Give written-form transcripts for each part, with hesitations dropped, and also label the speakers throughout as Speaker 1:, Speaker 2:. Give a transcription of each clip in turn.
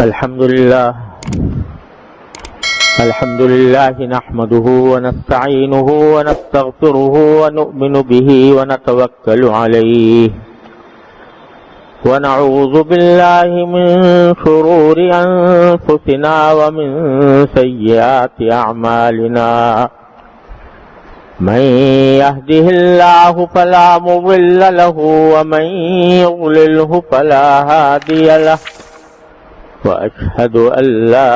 Speaker 1: الحمد لله نحمده ونستعينه ونستغفره ونؤمن به ونتوكل عليه ونعوذ بالله من شرور أنفسنا ومن سيئات أعمالنا من يهده الله فلا مضل له ومن يضلله فلا هادي له وأشهد أن لا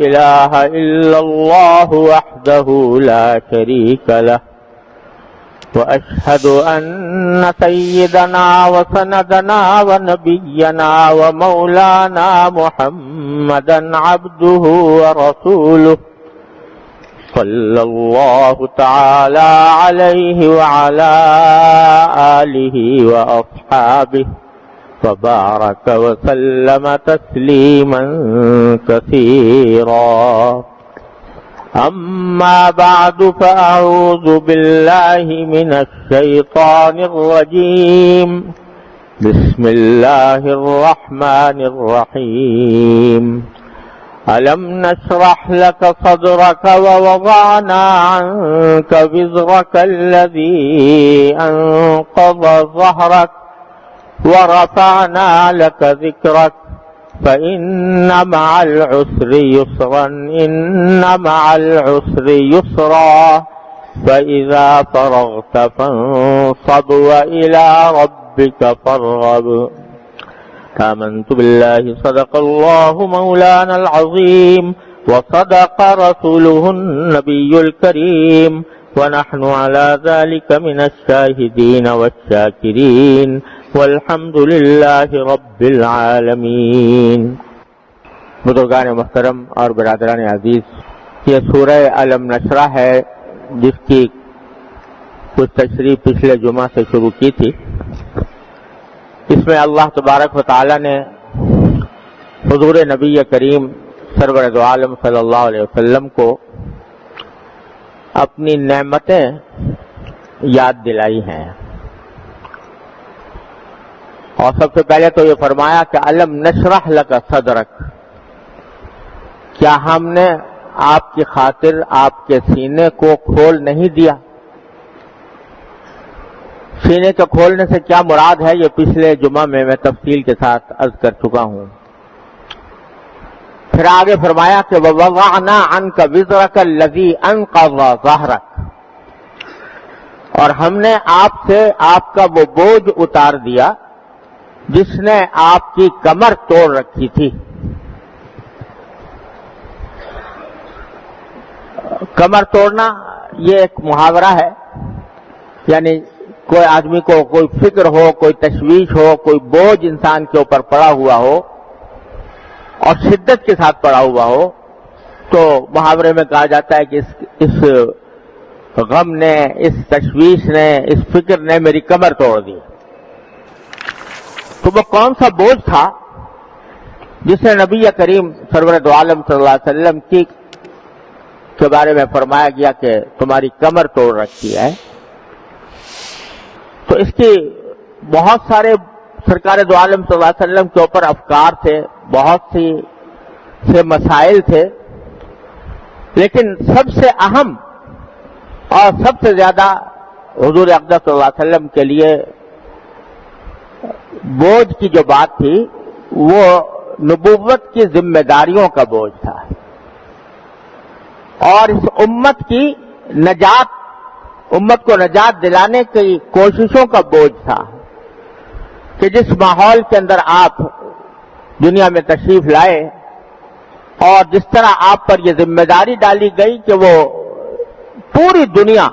Speaker 1: إله إلا الله وحده لا شريك له وأشهد أن سيدنا وسندنا ونبينا ومولانا محمدا عبده ورسوله صلى الله تعالى عليه وعلى آله وأصحابه وبارك وسلم تسليما كثيرا أما بعد فأعوذ بالله من الشيطان الرجيم بسم الله الرحمن الرحيم ألم نشرح لك صدرك ووضعنا عنك وزرك الذي أنقض ظهرك ورفعنا لك ذكرك فإن مع العسر يسرا إن مع العسر يسرا فإذا فرغت فانصب وإلى ربك فارغب آمنت بالله صدق الله مولانا العظيم وصدق رسوله النبي الكريم ونحن على ذلك من الشاهدين والشاكرين والحمد للہ رب العالمین۔ بزرگان محترم اور برادران عزیز، یہ سورہ الم نشرح ہے جس کی کچھ تشریح پچھلے جمعہ سے شروع کی تھی۔ اس میں اللہ تبارک و تعالی نے حضور نبی کریم سرور دو عالم صلی اللہ علیہ وسلم کو اپنی نعمتیں یاد دلائی ہیں، اور سب سے پہلے تو یہ فرمایا کہ الم نشرح لک صدرک، کیا ہم نے آپ کی خاطر آپ کے سینے کو کھول نہیں دیا؟ سینے کے کھولنے سے کیا مراد ہے یہ پچھلے جمعہ میں تفصیل کے ساتھ عرض کر چکا ہوں۔ پھر آگے فرمایا کہ وَوَضَعْنَا عَنْكَ وِزْرَكَ الَّذِي أَنْقَضَ ظَهْرَكَ، اور ہم نے آپ سے آپ کا وہ بوجھ اتار دیا جس نے آپ کی کمر توڑ رکھی تھی۔ کمر توڑنا یہ ایک محاورہ ہے، یعنی کوئی آدمی کو کوئی فکر ہو، کوئی تشویش ہو، کوئی بوجھ انسان کے اوپر پڑا ہوا ہو اور شدت کے ساتھ پڑا ہوا ہو، تو محاورے میں کہا جاتا ہے کہ اس غم نے، اس تشویش نے، اس فکر نے میری کمر توڑ دی۔ تو وہ کون سا بوجھ تھا جس نے نبی کریم سرور دو عالم صلی اللہ علیہ وسلم کے بارے میں فرمایا گیا کہ تمہاری کمر توڑ رکھی ہے؟ تو اس کی بہت سارے سرکار دو عالم صلی اللہ علیہ وسلم کے اوپر افکار تھے، بہت سے مسائل تھے، لیکن سب سے اہم اور سب سے زیادہ حضور اقدس صلی اللہ علیہ وسلم کے لیے بوجھ کی جو بات تھی وہ نبوت کی ذمہ داریوں کا بوجھ تھا، اور اس امت کی نجات، امت کو نجات دلانے کی کوششوں کا بوجھ تھا کہ جس ماحول کے اندر آپ دنیا میں تشریف لائے اور جس طرح آپ پر یہ ذمہ داری ڈالی گئی کہ وہ پوری دنیا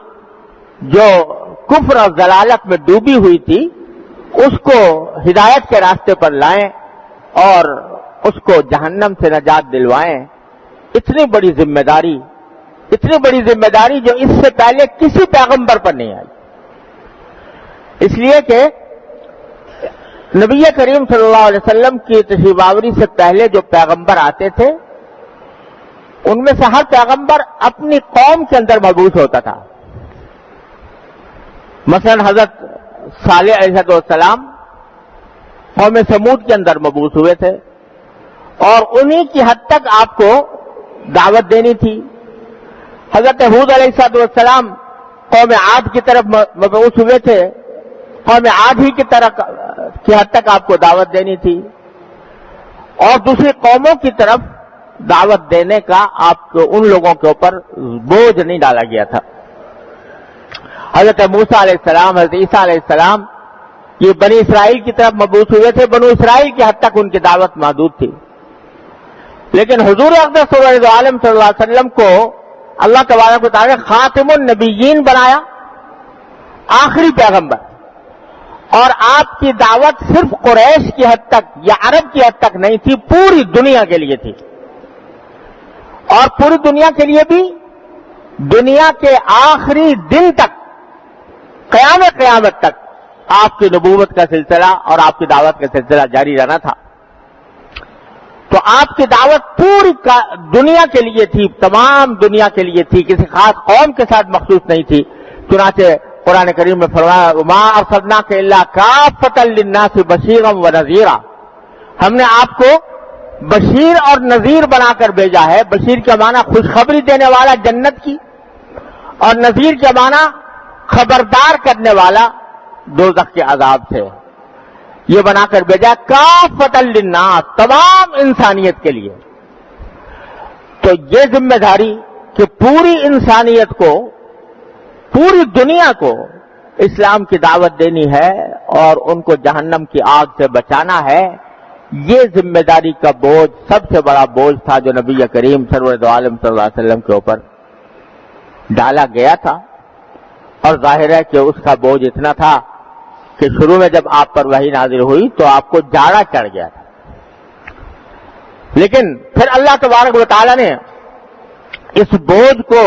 Speaker 1: جو کفر اور ضلالت میں ڈوبی ہوئی تھی اس کو ہدایت کے راستے پر لائیں اور اس کو جہنم سے نجات دلوائیں۔ اتنی بڑی ذمہ داری جو اس سے پہلے کسی پیغمبر پر نہیں آئی، اس لیے کہ نبی کریم صلی اللہ علیہ وسلم کی تشریف آوری سے پہلے جو پیغمبر آتے تھے ان میں سے ہر پیغمبر اپنی قوم کے اندر مبعوث ہوتا تھا۔ مثلا حضرت صالح علیہ السلام قوم سمود کے اندر مبعوث ہوئے تھے، اور انہی کی حد تک آپ کو دعوت دینی تھی. حضرت ہود علیہ السلام قوم عاد کی طرف مبعوث ہوئے تھے. قوم عاد ہی کی حد تک آپ کو دعوت دینی تھی اور دوسری قوموں کی طرف دعوت دینے کا آپ کو ان لوگوں کے اوپر بوجھ نہیں ڈالا گیا تھا. حضرت موسیٰ علیہ السلام، حضرت عیسیٰ علیہ السلام یہ بنی اسرائیل کی طرف مبعوث ہوئے تھے. بنو اسرائیل کی حد تک ان کی دعوت محدود تھی. لیکن حضور اقدس صلی اللہ علیہ وسلم کو اللہ تبارک و تعالی نے خاتم النبیین بنایا، آخری پیغمبر. اور آپ کی دعوت صرف قریش کی حد تک یا عرب کی حد تک نہیں تھی، پوری دنیا کے لیے تھی. اور پوری دنیا کے لیے بھی دنیا کے آخری دن تک، قیامت تک آپ کی نبوت کا سلسلہ اور آپ کی دعوت کا سلسلہ جاری رہنا تھا. تو آپ کی دعوت پوری دنیا کے لیے تھی، تمام دنیا کے لیے تھی، کسی خاص قوم کے ساتھ مخصوص نہیں تھی. چنانچہ قرآن کریم میں فرمایا وَمَا أَرْسَلْنَاكَ إِلَّا كَافَّةً لِلنَّاسِ بَشِيرًا وَنَذِيرًا، ہم نے آپ کو بشیر اور نذیر بنا کر بھیجا ہے. بشیر کا معنی خوشخبری دینے والا جنت کی، اور نذیر کا معنی خبردار کرنے والا دوزخ کے عذاب سے. یہ بنا کر بھیجا کافۃ للناس، تمام انسانیت کے لیے. تو یہ ذمہ داری کہ پوری انسانیت کو، پوری دنیا کو اسلام کی دعوت دینی ہے اور ان کو جہنم کی آگ سے بچانا ہے، یہ ذمہ داری کا بوجھ سب سے بڑا بوجھ تھا جو نبی کریم سرور عالم صلی اللہ علیہ وسلم کے اوپر ڈالا گیا تھا. اور ظاہر ہے کہ اس کا بوجھ اتنا تھا کہ شروع میں جب آپ پر وحی نازل ہوئی تو آپ کو جاڑا چڑھ گیا تھا. لیکن پھر اللہ تبارک و تعالیٰ نے اس بوجھ کو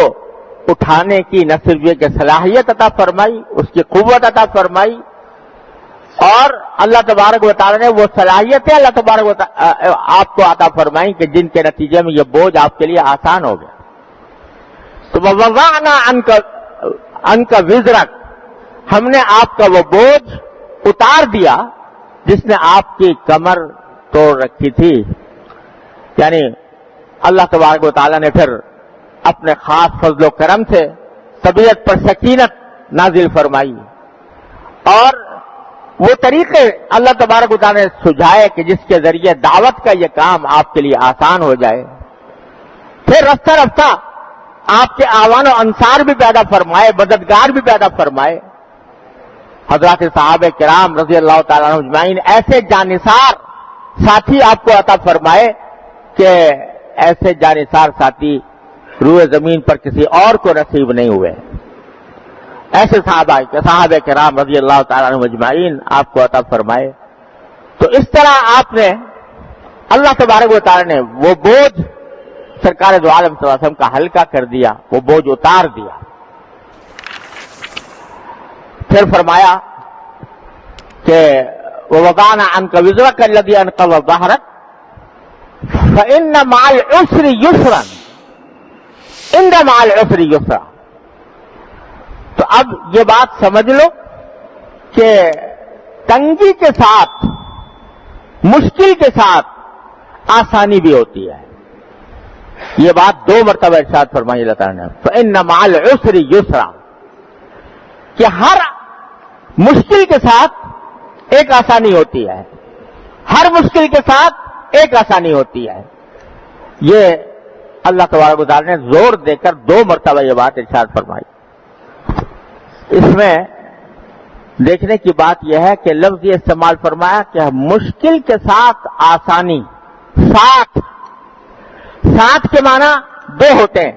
Speaker 1: اٹھانے کی نہ صرف یہ کہ صلاحیت عطا فرمائی، اس کی قوت عطا فرمائی، اور اللہ تبارک و تعالیٰ نے وہ صلاحیتیں اللہ تبارک و تعالیٰ آپ کو عطا فرمائی کہ جن کے نتیجے میں یہ بوجھ آپ کے لیے آسان ہو گیا. تو وَوَضَعْنَا عَنْكَ وِزْرَكَ، ہم نے آپ کا وہ بوجھ اتار دیا جس نے آپ کی کمر توڑ رکھی تھی. یعنی اللہ تبارک و تعالیٰ نے پھر اپنے خاص فضل و کرم سے طبیعت پر سکینت نازل فرمائی، اور وہ طریقے اللہ تبارک و تعالیٰ نے سجھائے کہ جس کے ذریعے دعوت کا یہ کام آپ کے لیے آسان ہو جائے. پھر رفتہ رفتہ آپ کے اعوان و انصار بھی پیدا فرمائے، مددگار بھی پیدا فرمائے. حضرات صحابہ کرام رضی اللہ تعالیٰ عنہ اجمعین ایسے جانثار ساتھی آپ کو عطا فرمائے کہ ایسے جانثار ساتھی روئے زمین پر کسی اور کو نصیب نہیں ہوئے. ایسے صحابہ کرام رضی اللہ تعالیٰ عنہ اجمعین آپ کو عطا فرمائے. تو اس طرح آپ نے، اللہ تبارک و تعالیٰ نے وہ بوجھ سرکار دو عالم صلی اللہ علیہ وسلم کا ہلکا کر دیا، وہ بوجھ اتار دیا. پھر فرمایا کہ وَوَضَعْنَا عَنْكَ وِزْرَكَ الَّذِي أَنقَضَ ظَهْرَكَ فَإِنَّ مَعَ الْعُسْرِ يُسْرًا إِنَّ مَعَ الْعُسْرِ يُسْرًا. تو اب یہ بات سمجھ لو کہ تنگی کے ساتھ، مشکل کے ساتھ آسانی بھی ہوتی ہے. یہ بات 2 مرتبہ ارشاد فرمائی اللہ تعالیٰ نے، فَإِنَّ مَعَ الْعُسْرِ يُسْرًا، کہ ہر مشکل کے ساتھ ایک آسانی ہوتی ہے، ہر مشکل کے ساتھ ایک آسانی ہوتی ہے. یہ اللہ تبارک و تعالیٰ نے زور دے کر 2 مرتبہ یہ بات ارشاد فرمائی. اس میں دیکھنے کی بات یہ ہے کہ لفظ یہ استعمال فرمایا کہ مشکل کے ساتھ آسانی. ساتھ کے معنی 2 ہوتے ہیں.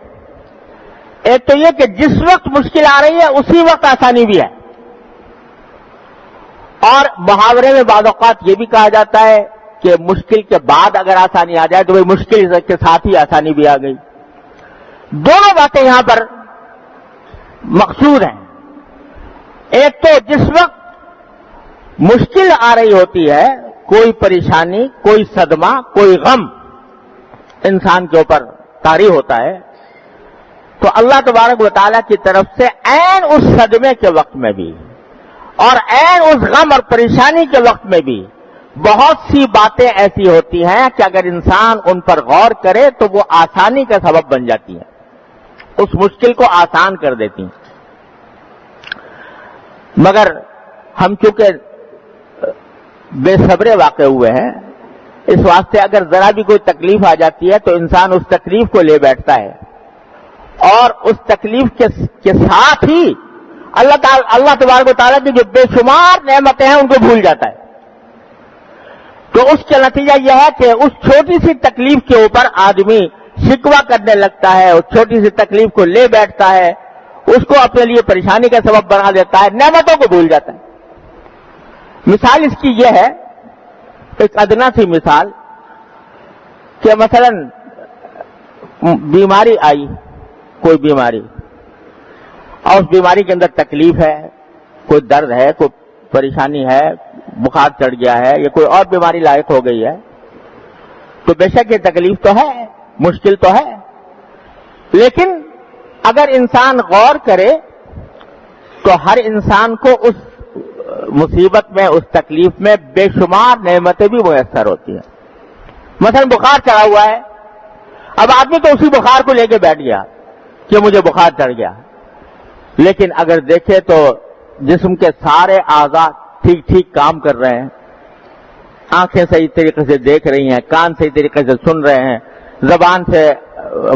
Speaker 1: ایک تو یہ کہ جس وقت مشکل آ رہی ہے اسی وقت آسانی بھی ہے، اور محاورے میں بعض اوقات یہ بھی کہا جاتا ہے کہ مشکل کے بعد اگر آسانی آ جائے تو مشکل کے ساتھ ہی آسانی بھی آ گئی. دونوں باتیں یہاں پر مقصود ہیں. ایک تو جس وقت مشکل آ رہی ہوتی ہے، کوئی پریشانی، کوئی صدمہ، کوئی غم انسان کے اوپر طاری ہوتا ہے، تو اللہ تبارک و تعالیٰ کی طرف سے عین اس صدمے کے وقت میں بھی اور عین اس غم اور پریشانی کے وقت میں بھی بہت سی باتیں ایسی ہوتی ہیں کہ اگر انسان ان پر غور کرے تو وہ آسانی کا سبب بن جاتی ہیں، اس مشکل کو آسان کر دیتی ہیں۔ مگر ہم چونکہ بے صبرے واقع ہوئے ہیں، اس واسطے اگر ذرا بھی کوئی تکلیف آ جاتی ہے تو انسان اس تکلیف کو لے بیٹھتا ہے، اور اس تکلیف کے ساتھ ہی اللہ تبارک و تعالیٰ کی جو بے شمار نعمتیں ہیں ان کو بھول جاتا ہے۔ تو اس کا نتیجہ یہ ہے کہ اس چھوٹی سی تکلیف کے اوپر آدمی شکوہ کرنے لگتا ہے، اس چھوٹی سی تکلیف کو لے بیٹھتا ہے، اس کو اپنے لیے پریشانی کا سبب بنا دیتا ہے، نعمتوں کو بھول جاتا ہے۔ مثال اس کی یہ ہے، ایک ادنا سی مثال، کہ مثلا بیماری آئی، کوئی بیماری، اور اس بیماری کے اندر تکلیف ہے، کوئی درد ہے، کوئی پریشانی ہے، بخار چڑھ گیا ہے یا کوئی اور بیماری لاحق ہو گئی ہے، تو بے شک یہ تکلیف تو ہے، مشکل تو ہے، لیکن اگر انسان غور کرے تو ہر انسان کو اس مصیبت میں، اس تکلیف میں بے شمار نعمتیں بھی میسر ہوتی ہیں۔ مثلا بخار چڑھا ہوا ہے، اب آدمی تو اسی بخار کو لے کے بیٹھ گیا کہ مجھے بخار چڑھ گیا، لیکن اگر دیکھے تو جسم کے سارے اعضاء ٹھیک ٹھیک کام کر رہے ہیں، آنکھیں صحیح طریقے سے دیکھ رہی ہیں، کان صحیح طریقے سے سن رہے ہیں، زبان سے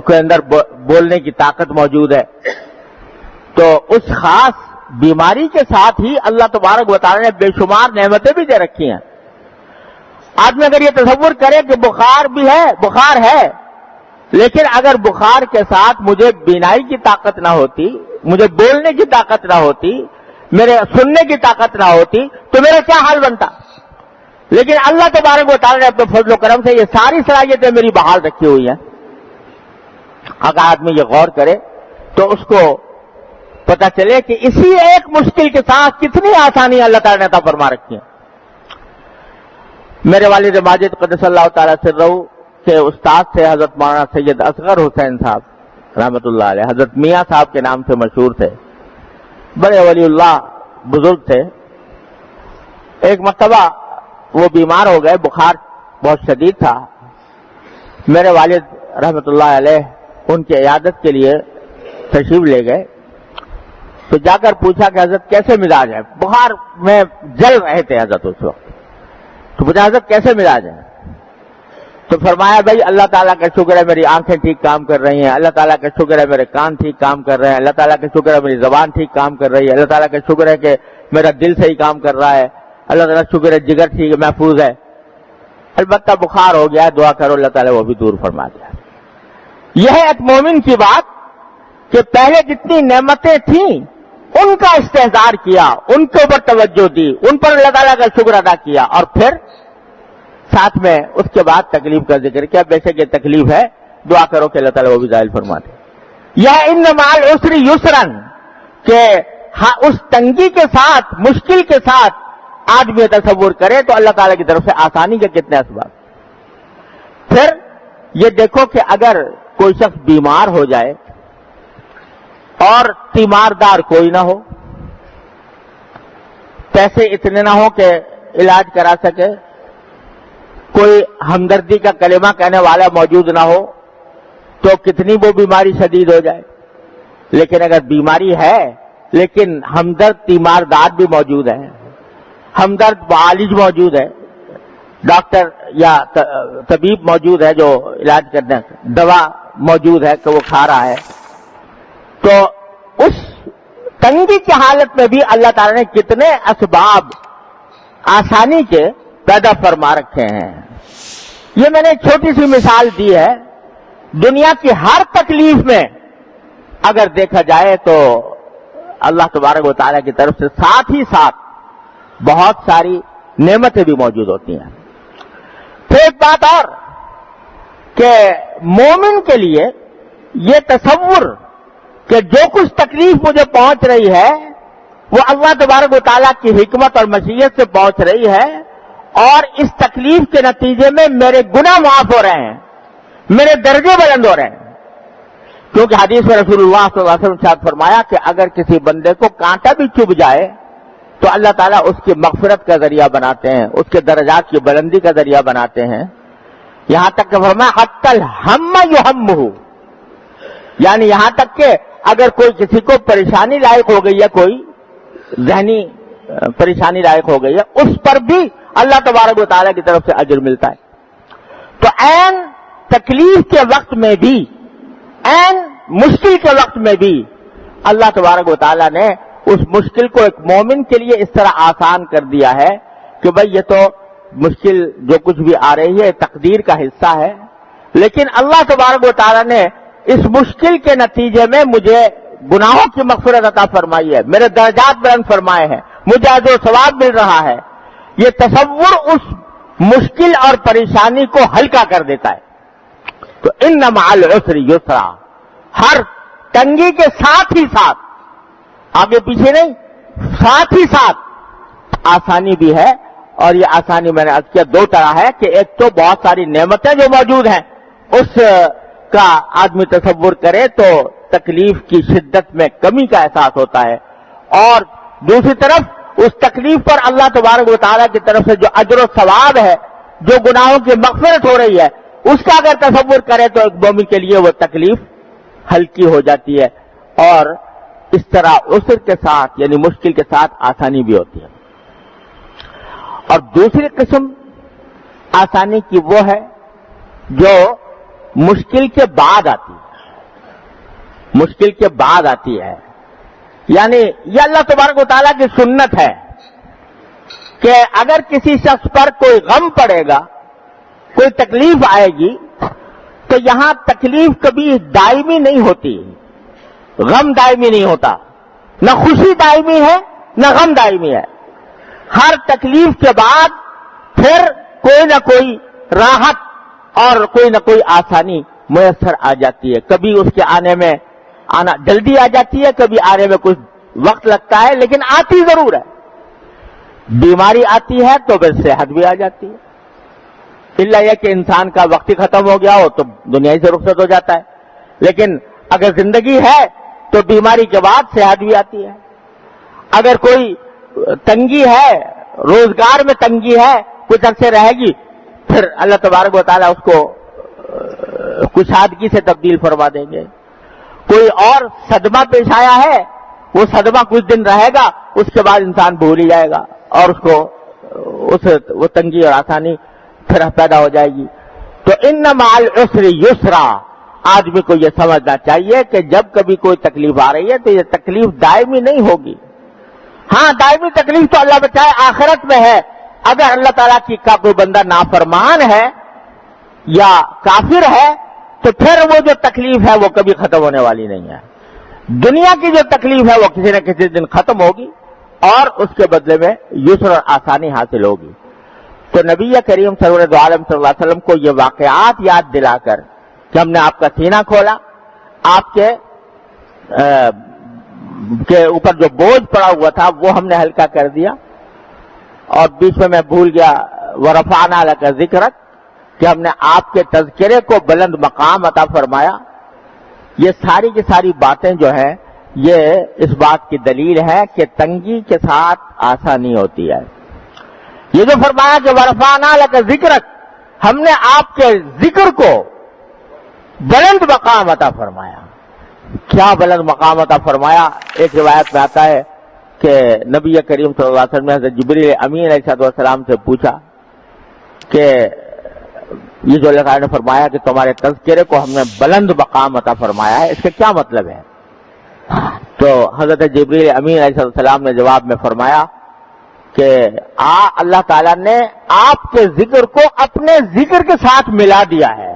Speaker 1: کے اندر بولنے کی طاقت موجود ہے، تو اس خاص بیماری کے ساتھ ہی اللہ تبارک و تعالیٰ نے بے شمار نعمتیں بھی دے رکھی ہیں۔ آدمی اگر یہ تصور کرے کہ بخار بھی ہے، بخار ہے، لیکن اگر بخار کے ساتھ مجھے بینائی کی طاقت نہ ہوتی، مجھے بولنے کی طاقت نہ ہوتی، میرے سننے کی طاقت نہ ہوتی، تو میرا کیا حال بنتا؟ لیکن اللہ تبارک و تعالیٰ نے اپنے فضل و کرم سے یہ ساری صلاحیتیں میری بحال رکھی ہوئی ہیں۔ اگر آدمی یہ غور کرے تو اس کو پتہ چلے کہ اسی ایک مشکل کے ساتھ کتنی آسانی اللہ تعالیٰ نے عطا فرما رکھی ہیں۔ میرے والد ماجد قدس اللہ تعالیٰ سرہ کے استاد سے حضرت مولانا سید اصغر حسین صاحب رحمۃ اللہ علیہ، حضرت میاں صاحب کے نام سے مشہور تھے، بڑے ولی اللہ بزرگ تھے۔ ایک مرتبہ وہ بیمار ہو گئے، بخار بہت شدید تھا، میرے والد رحمۃ اللہ علیہ ان کی عیادت کے لیے تشریف لے گئے، تو جا کر پوچھا کہ حضرت کیسے مزاج ہے؟ بخار میں جل رہے تھے حضرت اس وقت، تو پوچھا حضرت کیسے مزاج ہے؟ تو فرمایا بھائی اللہ تعالیٰ کا شکر ہے میری آنکھیں ٹھیک کام کر رہی ہیں، اللہ تعالیٰ کا شکر ہے میرے کان ٹھیک کام کر رہے ہیں، اللہ تعالیٰ کا شکر ہے میری زبان ٹھیک کام کر رہی ہے، اللہ تعالیٰ کا شکر ہے کہ میرا دل صحیح کام کر رہا ہے، اللہ تعالیٰ کا شکر ہے جگر ٹھیک محفوظ ہے، البتہ بخار ہو گیا، دعا کرو اللہ تعالیٰ وہ بھی دور فرما دیا۔ یہ ہے ایک مومن کی بات کہ پہلے جتنی نعمتیں تھیں ان کا استحضار کیا، ان کے اوپر توجہ دی، ان پر اللہ تعالیٰ کا شکر ادا کیا، اور پھر ساتھ میں اس کے بعد تکلیف کا ذکر کیا، بے شک یہ تکلیف ہے، دعا کرو کہ اللہ تعالیٰ وہ بھی ظاہر فرما دے۔ یہ ان مع العسر یسرا، کہ اس تنگی کے ساتھ، مشکل کے ساتھ آدمی تصور کرے تو اللہ تعالیٰ کی طرف سے آسانی کے کتنے اسباب۔ پھر یہ دیکھو کہ اگر کوئی شخص بیمار ہو جائے اور تیماردار کوئی نہ ہو، پیسے اتنے نہ ہو کہ علاج کرا سکے، کوئی ہمدردی کا کلمہ کہنے والا موجود نہ ہو، تو کتنی وہ بیماری شدید ہو جائے۔ لیکن اگر بیماری ہے لیکن ہمدرد تیماردار بھی موجود ہے، ہمدرد معالج موجود ہے، ڈاکٹر یا طبیب موجود ہے جو علاج کرنے، دوا موجود ہے کہ وہ کھا رہا ہے، تو اس تنگی کی حالت میں بھی اللہ تعالیٰ نے کتنے اسباب آسانی کے پیدا فرما رکھے ہیں۔ یہ میں نے ایک چھوٹی سی مثال دی ہے، دنیا کی ہر تکلیف میں اگر دیکھا جائے تو اللہ تبارک و تعالیٰ کی طرف سے ساتھ ہی ساتھ بہت ساری نعمتیں بھی موجود ہوتی ہیں۔ پھر ایک بات اور کہ مومن کے لیے یہ تصور کہ جو کچھ تکلیف مجھے پہنچ رہی ہے وہ اللہ تبارک و تعالیٰ کی حکمت اور مشیت سے پہنچ رہی ہے، اور اس تکلیف کے نتیجے میں میرے گناہ معاف ہو رہے ہیں، میرے درجے بلند ہو رہے ہیں۔ کیونکہ حدیث میں رسول اللہ صلی اللہ علیہ وسلم نے فرمایا کہ اگر کسی بندے کو کانٹا بھی چبھ جائے تو اللہ تعالیٰ اس کی مغفرت کا ذریعہ بناتے ہیں، اس کے درجات کی بلندی کا ذریعہ بناتے ہیں. یہاں تک کہ فرمایا حتی الہم یہمہ، یعنی یہاں تک کہ اگر کوئی کسی کو پریشانی لاحق ہو گئی ہے، کوئی ذہنی پریشانی لاحق ہو گئی ہے، اس پر بھی اللہ تبارک و تعالیٰ کی طرف سے اجر ملتا ہے. تو عین تکلیف کے وقت میں بھی، عین مشکل کے وقت میں بھی اللہ تبارک و تعالیٰ نے اس مشکل کو ایک مومن کے لیے اس طرح آسان کر دیا ہے کہ بھئی یہ تو مشکل جو کچھ بھی آ رہی ہے تقدیر کا حصہ ہے، لیکن اللہ تبارک و تعالیٰ نے اس مشکل کے نتیجے میں مجھے گناہوں کی مغفرت عطا فرمائی ہے، میرے درجات بلند فرمائے ہیں، مجھے اجر و ثواب مل رہا ہے. یہ تصور اس مشکل اور پریشانی کو ہلکا کر دیتا ہے. تو ان مع العسر یسرا، ہر تنگی کے ساتھ ہی ساتھ، آگے پیچھے نہیں، ساتھ ہی ساتھ آسانی بھی ہے. اور یہ آسانی میں نے عرض کیا دو طرح ہے کہ ایک تو بہت ساری نعمتیں جو موجود ہیں اس کا آدمی تصور کرے تو تکلیف کی شدت میں کمی کا احساس ہوتا ہے، اور دوسری طرف اس تکلیف پر اللہ تبارک و تعالیٰ کی طرف سے جو اجر و ثواب ہے، جو گناہوں کی مغفرت ہو رہی ہے، اس کا اگر تصور کرے تو ایک مومن کے لیے وہ تکلیف ہلکی ہو جاتی ہے، اور اس طرح عسر کے ساتھ یعنی مشکل کے ساتھ آسانی بھی ہوتی ہے. اور دوسری قسم آسانی کی وہ ہے جو مشکل کے بعد آتی ہے، مشکل کے بعد آتی ہے. یعنی یہ اللہ تبارک و تعالیٰ کی سنت ہے کہ اگر کسی شخص پر کوئی غم پڑے گا، کوئی تکلیف آئے گی، تو یہاں تکلیف کبھی دائمی نہیں ہوتی، غم دائمی نہیں ہوتا، نہ خوشی دائمی ہے نہ غم دائمی ہے. ہر تکلیف کے بعد پھر کوئی نہ کوئی راحت اور کوئی نہ کوئی آسانی میسر آ جاتی ہے. کبھی اس کے آنے جلدی آ جاتی ہے، کبھی آنے میں کچھ وقت لگتا ہے، لیکن آتی ضرور ہے. بیماری آتی ہے تو پھر صحت بھی آ جاتی ہے. الا یہ کہ انسان کا وقت ہی ختم ہو گیا ہو تو دنیا ہی سے رخصت ہو جاتا ہے، لیکن اگر زندگی ہے تو بیماری کے بعد صحت بھی آتی ہے. اگر کوئی تنگی ہے، روزگار میں تنگی ہے، کچھ عرصے رہے گی، پھر اللہ تبارک و تعالیٰ اس کو کشادگی سے تبدیل فرما دیں گے. کوئی اور صدمہ پیش آیا ہے، وہ صدمہ کچھ دن رہے گا، اس کے بعد انسان بھول ہی جائے گا اور اس کو وہ تنگی اور آسانی پھر پیدا ہو جائے گی. تو ان مع العسر یسرا، آدمی کو یہ سمجھنا چاہیے کہ جب کبھی کوئی تکلیف آ رہی ہے تو یہ تکلیف دائمی نہیں ہوگی. ہاں دائمی تکلیف تو اللہ بچائے آخرت میں ہے. اگر اللہ تعالیٰ کا کوئی بندہ نافرمان ہے یا کافر ہے تو پھر وہ جو تکلیف ہے وہ کبھی ختم ہونے والی نہیں ہے. دنیا کی جو تکلیف ہے وہ کسی نہ کسی دن ختم ہوگی اور اس کے بدلے میں یسر اور آسانی حاصل ہوگی. تو نبی کریم سرور دو عالم صلی اللہ علیہ وسلم کو یہ واقعات یاد دلا کر کہ ہم نے آپ کا سینہ کھولا، آپ کے اوپر جو بوجھ پڑا ہوا تھا وہ ہم نے ہلکا کر دیا، اور بیچ میں بھول گیا ورفعنا لک ذکرک کہ ہم نے آپ کے تذکرے کو بلند مقام عطا فرمایا. یہ ساری کی ساری باتیں جو ہیں یہ اس بات کی دلیل ہے کہ تنگی کے ساتھ آسانی ہوتی ہے. یہ جو فرمایا کہ ورفعنا لک ذکرک، ہم نے آپ کے ذکر کو بلند مقام عطا فرمایا. کیا بلند مقام عطا فرمایا؟ ایک روایت میں آتا ہے کہ نبی کریم صلی اللہ علیہ وسلم نے حضرت جبریل امین علیہ السلام سے پوچھا کہ یہ جو اللہ تعالیٰ نے فرمایا کہ تمہارے تذکرے کو ہم نے بلند مقام عطا فرمایا ہے، اس کا کیا مطلب ہے؟ تو حضرت جبریل امین علیہ السلام نے جواب میں فرمایا کہ اللہ تعالیٰ نے آپ کے ذکر کو اپنے ذکر کے ساتھ ملا دیا ہے.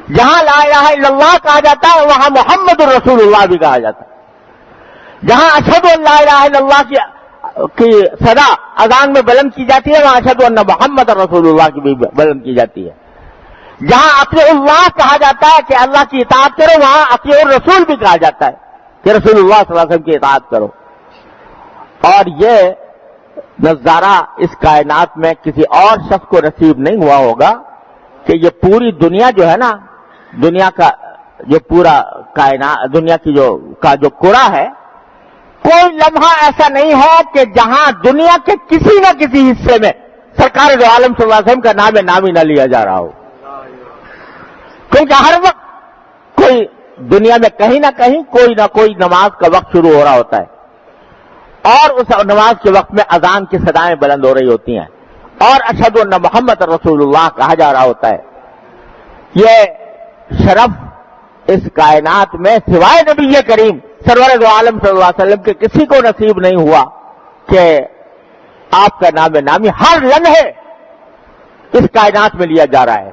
Speaker 1: جہاں لا الہ الا اللہ کہا جاتا ہے وہاں محمد الرسول اللہ بھی کہا جاتا ہے. جہاں اشہد ان لا الہ الا اللہ کی صدا اذان میں بلند کی جاتی ہے وہاں اشہد ان محمد رسول اللہ کی بھی بلند کی جاتی ہے. جہاں اطیع اللہ کہا جاتا ہے کہ اللہ کی اطاعت کرو وہاں اطیع الرسول بھی کہا جاتا ہے کہ رسول اللہ صلی اللہ علیہ وسلم کی اطاعت کرو. اور یہ نظارہ اس کائنات میں کسی اور شخص کو نصیب نہیں ہوا ہوگا کہ یہ پوری دنیا جو ہے نا، دنیا کا جو پورا کائنات، دنیا کی جو کرہ ہے، کوئی لمحہ ایسا نہیں ہے کہ جہاں دنیا کے کسی نہ کسی حصے میں سرکار دو عالم صلی اللہ علیہ وسلم کا نام نامی نہ لیا جا رہا ہو، کیونکہ ہر وقت کوئی دنیا میں کہیں نہ کہیں کوئی نہ کوئی نماز کا وقت شروع ہو رہا ہوتا ہے، اور اس نماز کے وقت میں اذان کی صدائیں بلند ہو رہی ہوتی ہیں، اور اشہد ان محمد رسول اللہ کہا جا رہا ہوتا ہے۔ یہ شرف اس کائنات میں سوائے نبی کریم سرور دو عالم صلی اللہ علیہ وسلم کے کسی کو نصیب نہیں ہوا کہ آپ کا نام نامی ہر لمحے اس کائنات میں لیا جا رہا ہے۔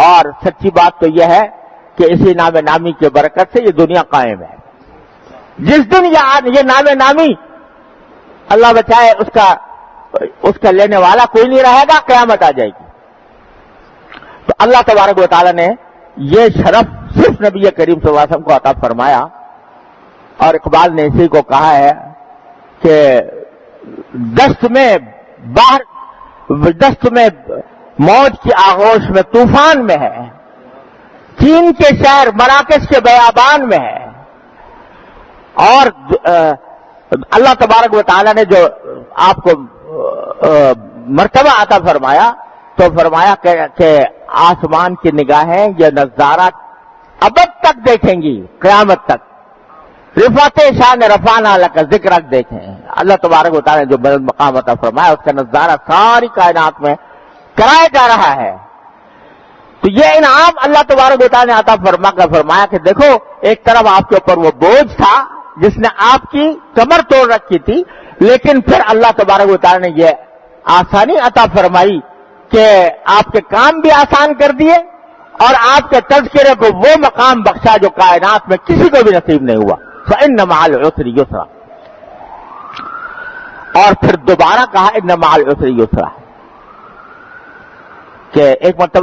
Speaker 1: اور سچی بات تو یہ ہے کہ اسی نام نامی کی برکت سے یہ دنیا قائم ہے۔ جس دن یہ نام نامی اللہ بچائے اس کا لینے والا کوئی نہیں رہے گا، قیامت آ جائے گی۔ تو اللہ تبارک و تعالیٰ نے یہ شرف صرف نبی کریم صلی اللہ علیہ وسلم کو عطا فرمایا، اور اقبال نے اسی کو کہا ہے کہ دست میں موج کی آغوش میں طوفان میں ہے، چین کے شہر مراکش کے بیابان میں ہے، اور اللہ تبارک و تعالیٰ نے جو آپ کو مرتبہ عطا فرمایا تو فرمایا کہ آسمان کی نگاہیں یہ نظارہ ابد تک دیکھیں گی، قیامت تک۔ رفعت شان رفعنا لک ذکرک دیکھیں، اللہ تبارک و تعالیٰ نے جو بلند مقام عطا فرمایا اس کا نظارہ ساری کائنات میں کرایا جا رہا ہے۔ تو یہ انعام اللہ تبارک و تعالیٰ نے عطا فرمایا کہ دیکھو ایک طرف آپ کے اوپر وہ بوجھ تھا جس نے آپ کی کمر توڑ رکھی تھی، لیکن پھر اللہ تبارک و تعالیٰ نے یہ آسانی عطا فرمائی کہ آپ کے کام بھی آسان کر دیے، اور آپ کے تذکرے کو وہ مقام بخشا جو کائنات میں کسی کو بھی نصیب نہیں ہوا۔ فإن مع العسر یسرا، اور پھر دوبارہ کہا ان مع العسر یسرا، کہ ایک مرتبہ